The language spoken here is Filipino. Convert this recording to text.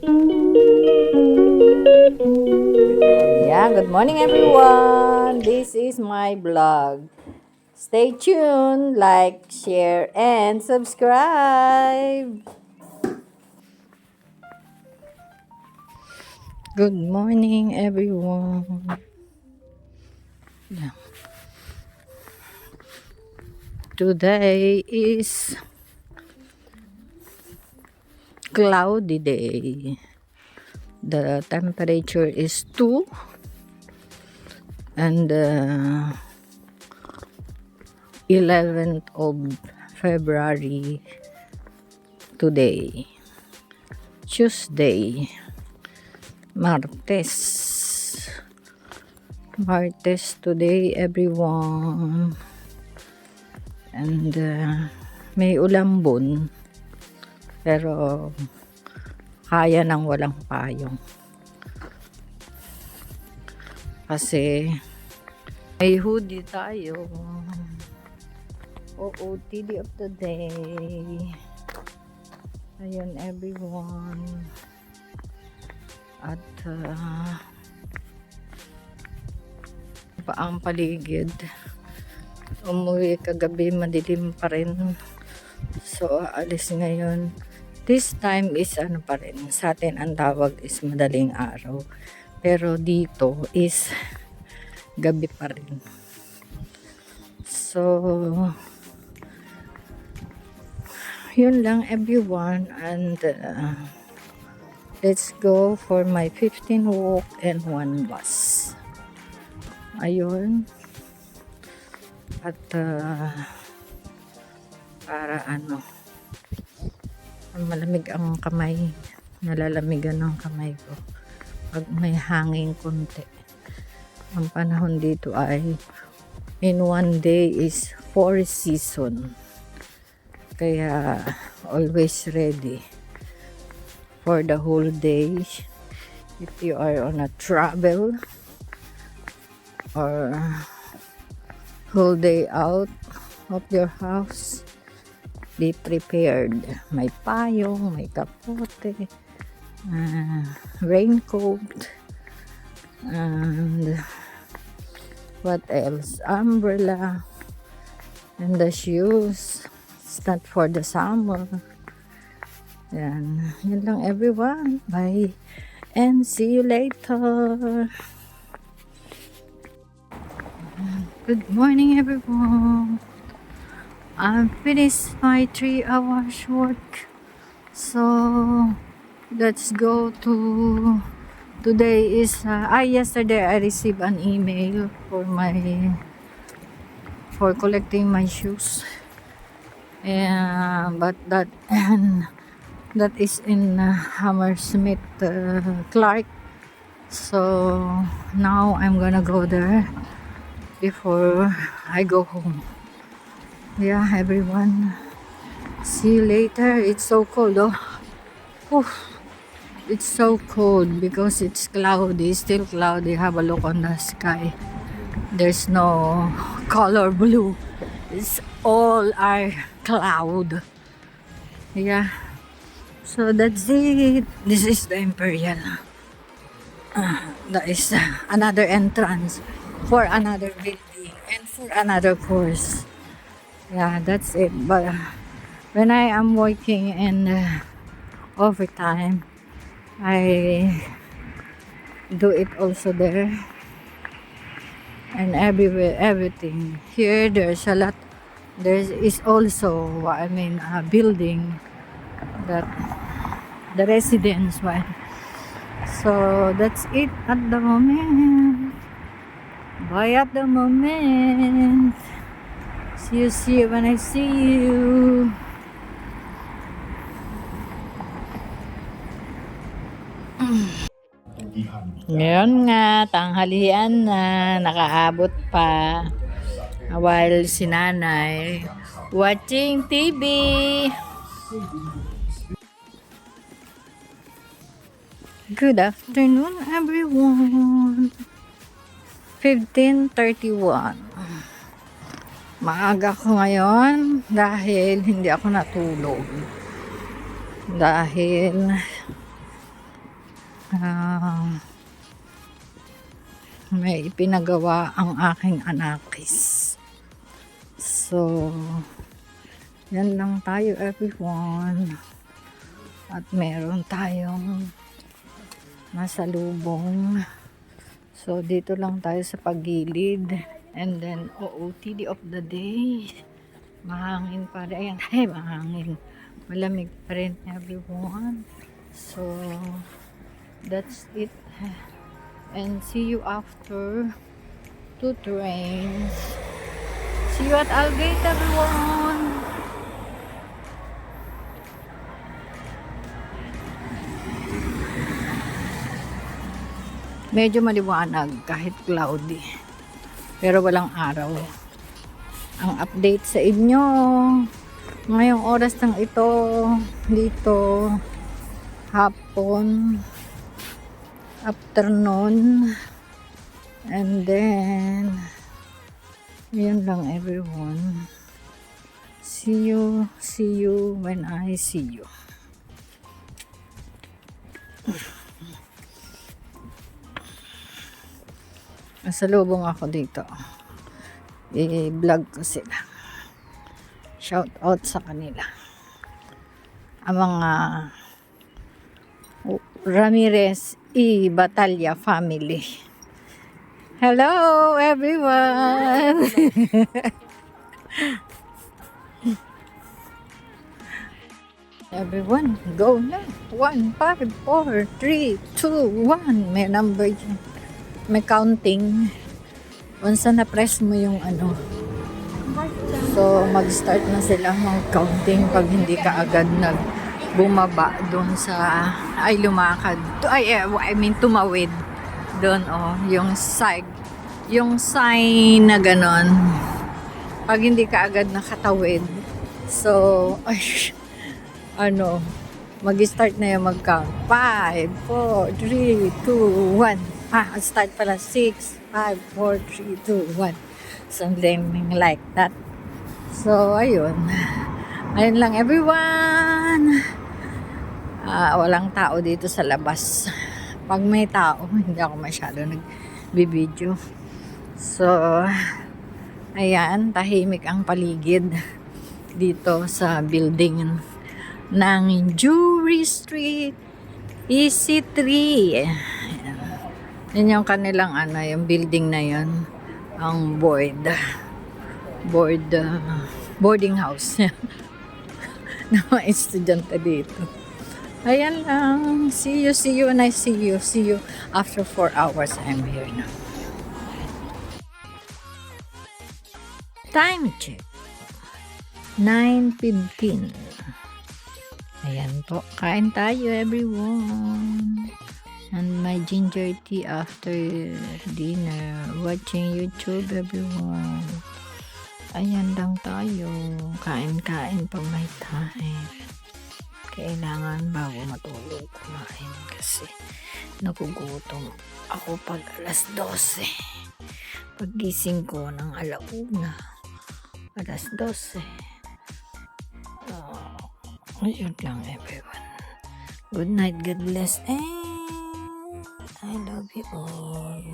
Yeah, good morning everyone. This is my vlog. Stay tuned, like, share, and subscribe. Good morning everyone. Today is cloudy day. The temperature is 2 and 11th of February today. Tuesday, Martes. Martes today everyone. And may ulambon pero kaya nang walang payong. Kasi may hoodie tayo. OOTD of the day. Ayun everyone. At pa ang paligid. Umuwi kagabi, madilim pa rin. So, aalis ngayon. This time is ano pa rin. Sa atin ang tawag is madaling araw. Pero dito is gabi pa rin. So, yun lang everyone. And let's go for my 15 walk and 1 bus. Ayun. At para malamig ang kamay, nalalamigan ng kamay ko pag may hangin konti. Ang panahon dito ay in one day is 4 season, kaya always ready for the whole day. If you are on a travel or whole day out of your house, be prepared. May payong, may kapote, raincoat, and what else? Umbrella, and the shoes. It's not for the summer. Yan. Yun lang everyone. Bye. And see you later. Good morning everyone. I finished my 3 hours work. So let's go to today is yesterday I received an email for collecting my shoes. But that is in Hammersmith Clark. So now I'm gonna go there before I go home. Yeah, everyone. See you later. It's so cold, oh. Oof. It's so cold because it's cloudy. Still cloudy. Have a look on the sky. There's no color blue. It's all our cloud. Yeah. So that's it. This is the Imperial. That is another entrance for another building and for another course. Yeah, that's it. But when I am working in overtime, I do it also there. And everywhere, everything. Here, there's a lot. There is also, a building that the residents want. So that's it at the moment. Bye at the moment. See you when I see you. Ngayon nga, tanghalian na, nakaabot pa. While si nanay watching TV. Good afternoon everyone. 15:31. Maaga ko ngayon dahil hindi ako natulog. Dahil may ipinagawa ang aking anakis. So, yan lang tayo everyone. At meron tayong masalubong. So, dito lang tayo sa pagilid. And then, OOTD of the day. Mahangin pa rin. Ayan, mahangin. Malamig pa rin everyone. So, that's it. And see you after 2 trains. See you at Algate everyone. Medyo maliwanag kahit cloudy. Pero walang araw. Ang update sa inyo ngayong oras ng ito dito hapon, afternoon, and then yun lang everyone. See you when I see you. Nasalubong ako dito. I-vlog ko sila. Shout out sa kanila. Ang mga Ramirez Batalya family. Hello everyone. Everyone, go na. 1, 5, 4, 3, 2, 1. May number yun. May counting. Once na press mo yung ano. So, mag-start na sila mag-counting pag hindi ka agad bumaba doon sa, ay lumakad. I mean, tumawid. Doon, oh, yung sign na ganon. Pag hindi ka agad nakatawid. So, mag-start na yung mag-count. 5, 4, 3, 2, 1. Start pala 6, 5, 4, 3, 2, 1. Something like that. So, ayun. Ayun lang everyone. Walang tao dito sa labas. Pag may tao, hindi ako masyado nag-video. So, ayan, tahimik ang paligid dito sa building ng Jewry Street, EC3. Yan yung kanilang yung building na yan, ang boarding house na mga estudyante dito. Ayan lang. See you and I see you after 4 hours. I'm here now. Time check. 9:15. Ayan po. Kain tayo everyone. And my ginger tea after dinner. Watching YouTube everyone. Ayan lang tayo. Kain-kain pag may time. Kailangan bago matulog kumain kasi nagugutom ako pag alas 12. Paggising ko ng 1:00, alas 12. Ayun lang everyone. Good night, God bless, and I love you all.